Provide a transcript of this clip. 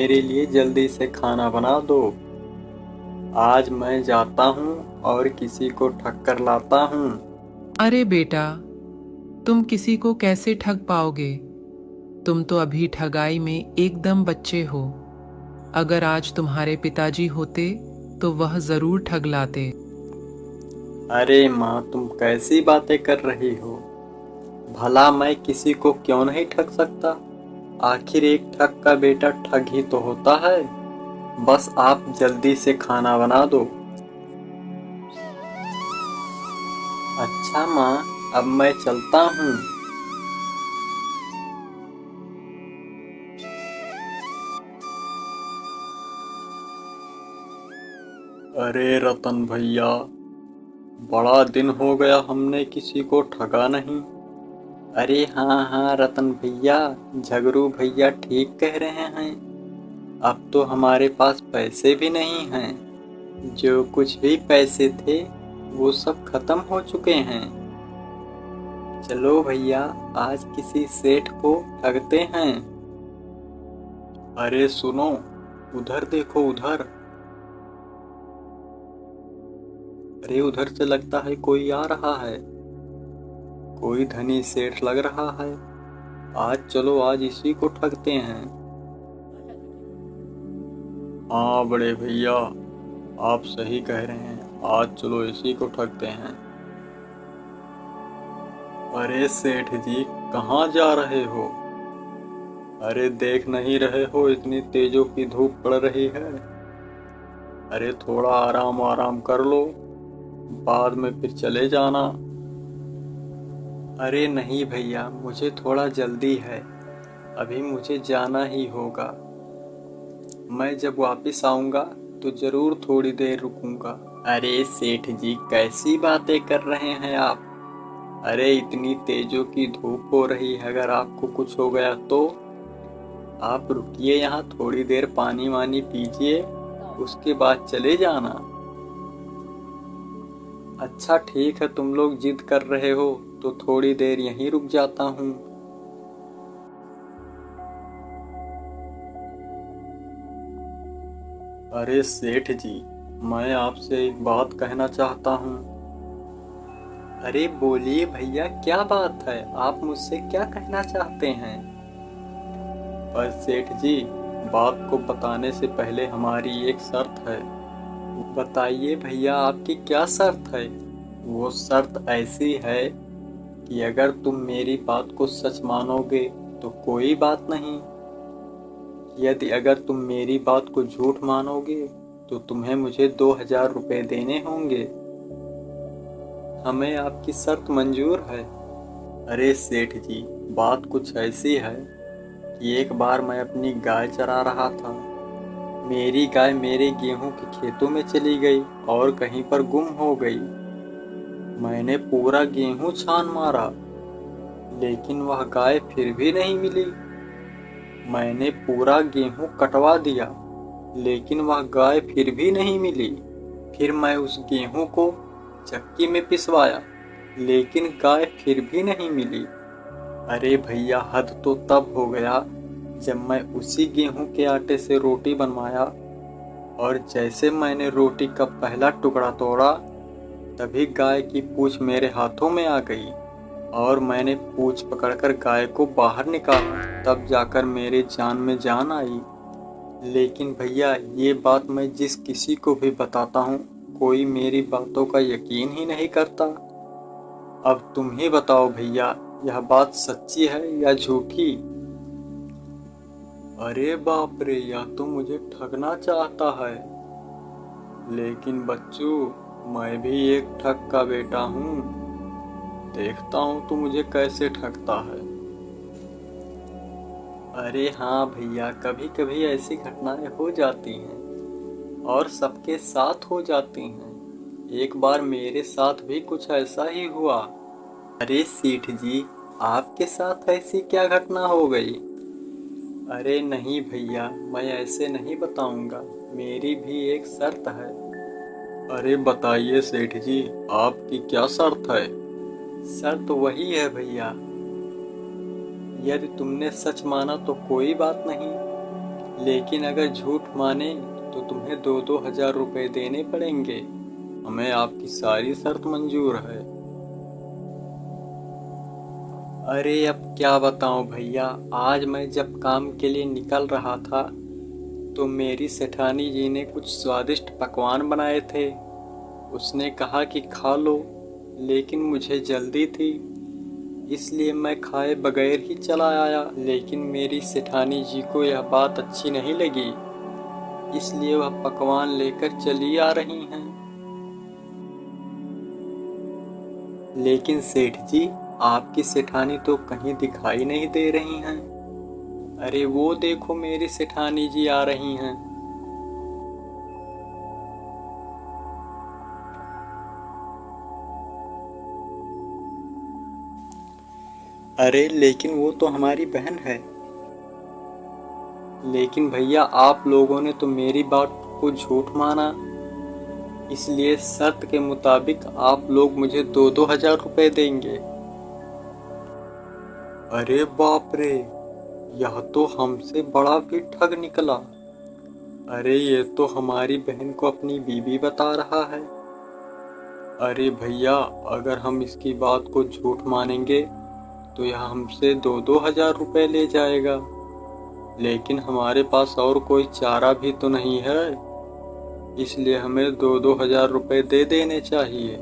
मेरे लिए जल्दी से खाना बना दो। आज मैं जाता हूँ और किसी को ठग कर लाता हूँ। अरे बेटा, तुम किसी को कैसे ठग पाओगे? तुम तो अभी ठगाई में एकदम बच्चे हो। अगर आज तुम्हारे पिताजी होते तो वह जरूर ठग लाते। अरे माँ, तुम कैसी बातें कर रही हो? भला मैं किसी को क्यों नहीं ठग सकता? आखिर एक ठग का बेटा ठग ही तो होता है। बस आप जल्दी से खाना बना दो। अच्छा माँ, अब मैं चलता हूँ। अरे रतन भैया, बड़ा दिन हो गया हमने किसी को ठगा नहीं। अरे हाँ हाँ रतन भैया, झगरू भैया ठीक कह रहे हैं। अब तो हमारे पास पैसे भी नहीं हैं। जो कुछ भी पैसे थे वो सब खत्म हो चुके हैं। चलो भैया, आज किसी सेठ को ठगते हैं। अरे सुनो, उधर देखो उधर। अरे उधर से लगता है कोई आ रहा है। कोई धनी सेठ लग रहा है। आज चलो, आज इसी को ठगते हैं। हाँ बड़े भैया, आप सही कह रहे हैं। आज चलो इसी को ठगते हैं। अरे सेठ जी, कहाँ जा रहे हो? अरे देख नहीं रहे हो इतनी तेजों की धूप पड़ रही है। अरे थोड़ा आराम आराम कर लो, बाद में फिर चले जाना। अरे नहीं भैया, मुझे थोड़ा जल्दी है। अभी मुझे जाना ही होगा। मैं जब वापस आऊंगा तो जरूर थोड़ी देर रुकूंगा। अरे सेठ जी, कैसी बातें कर रहे हैं आप? अरे इतनी तेजों की धूप हो रही है, अगर आपको कुछ हो गया तो? आप रुकिए यहाँ थोड़ी देर, पानी वानी पीजिए, उसके बाद चले जाना। अच्छा ठीक है, तुम लोग जिद कर रहे हो तो थोड़ी देर यहीं रुक जाता हूँ। अरे सेठ जी, मैं आपसे एक बात कहना चाहता हूँ। अरे बोलिए भैया, क्या बात है? आप मुझसे क्या कहना चाहते हैं? पर सेठ जी, बात को बताने से पहले हमारी एक शर्त है। बताइए भैया, आपकी क्या शर्त है? वो शर्त ऐसी है कि अगर तुम मेरी बात को सच मानोगे तो कोई बात नहीं। यदि अगर तुम मेरी बात को झूठ मानोगे तो तुम्हें मुझे 2000 रुपये देने होंगे। हमें आपकी शर्त मंजूर है। अरे सेठ जी, बात कुछ ऐसी है कि एक बार मैं अपनी गाय चरा रहा था। मेरी गाय मेरे गेहूं के खेतों में चली गई और कहीं पर गुम हो गई। मैंने पूरा गेहूं छान मारा, लेकिन वह गाय फिर भी नहीं मिली। मैंने पूरा गेहूं कटवा दिया, लेकिन वह गाय फिर भी नहीं मिली। फिर मैं उस गेहूं को चक्की में पिसवाया, लेकिन गाय फिर भी नहीं मिली। अरे भैया, हद तो तब हो गया जब मैं उसी गेहूं के आटे से रोटी बनवाया, और जैसे मैंने रोटी का पहला टुकड़ा तोड़ा, तभी गाय की पूंछ मेरे हाथों में आ गई और मैंने पूंछ पकड़कर गाय को बाहर निकाला। तब जाकर मेरे जान में जान आई। लेकिन भैया, ये बात मैं जिस किसी को भी बताता हूँ, कोई मेरी बातों का यकीन ही नहीं करता। अब तुम ही बताओ भैया, यह बात सच्ची है या झूठी? अरे बाप रे, यह तो मुझे ठगना चाहता है। लेकिन बच्चों, मैं भी एक ठग का बेटा हूँ। देखता हूँ तो मुझे कैसे ठगता है। अरे हाँ भैया, कभी कभी ऐसी घटनाएं हो जाती हैं और सबके साथ हो जाती हैं। एक बार मेरे साथ भी कुछ ऐसा ही हुआ। अरे सेठ जी, आपके साथ ऐसी क्या घटना हो गई? अरे नहीं भैया, मैं ऐसे नहीं बताऊंगा। मेरी भी एक शर्त है। अरे बताइए सेठ जी, आपकी क्या शर्त है? शर्त वही है भैया, यदि तुमने सच माना तो कोई बात नहीं, लेकिन अगर झूठ माने तो तुम्हें 2-2 हजार रुपए देने पड़ेंगे। हमें आपकी सारी शर्त मंजूर है। अरे अब क्या बताऊं भैया, आज मैं जब काम के लिए निकल रहा था तो मेरी सेठानी जी ने कुछ स्वादिष्ट पकवान बनाए थे। उसने कहा कि खा लो, लेकिन मुझे जल्दी थी, इसलिए मैं खाए बगैर ही चला आया। लेकिन मेरी सेठानी जी को यह बात अच्छी नहीं लगी, इसलिए वह पकवान लेकर चली आ रही हैं। लेकिन सेठ जी, आपकी सेठानी तो कहीं दिखाई नहीं दे रही हैं। अरे वो देखो, मेरी सेठानी जी आ रही हैं। अरे लेकिन वो तो हमारी बहन है। लेकिन भैया, आप लोगों ने तो मेरी बात को झूठ माना, इसलिए शर्त के मुताबिक आप लोग मुझे 2-2 हजार रुपए देंगे। अरे बाप रे, यह तो हमसे बड़ा भी ठग निकला। अरे ये तो हमारी बहन को अपनी बीवी बता रहा है। अरे भैया, अगर हम इसकी बात को झूठ मानेंगे तो यह हमसे 2-2 हजार रुपए ले जाएगा। लेकिन हमारे पास और कोई चारा भी तो नहीं है, इसलिए हमें 2-2 हजार रुपए दे देने चाहिए।